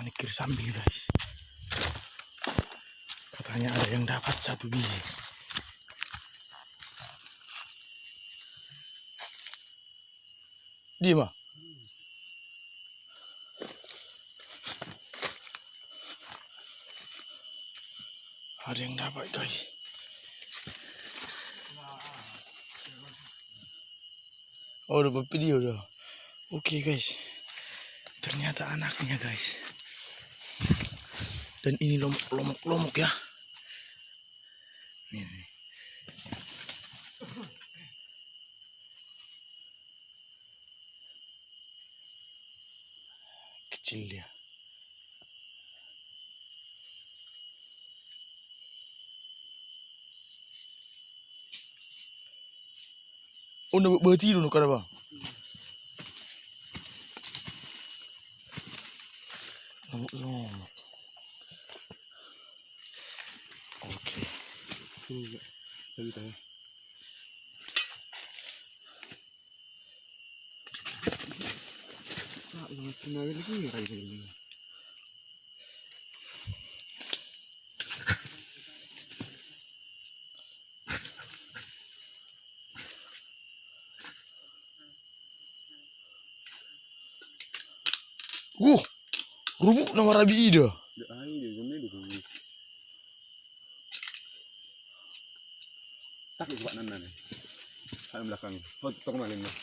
panikir sambil guys. Katanya ada yang dapat 1 biji. Dia mah. Ada yang dapat guys. Oh udah video udah. Oke guys. Ternyata anaknya guys. Dan ini lomok ya. Nih. Kecil dia. Oh udah berhenti dulu kan bang. Lomok. Oke. Sini lagi tanya. Cuma lagi ya kayak gini. Rubuk nama Rabi Ida. Tak buat nana nih. Saya belakang. Oh, toko malin mah.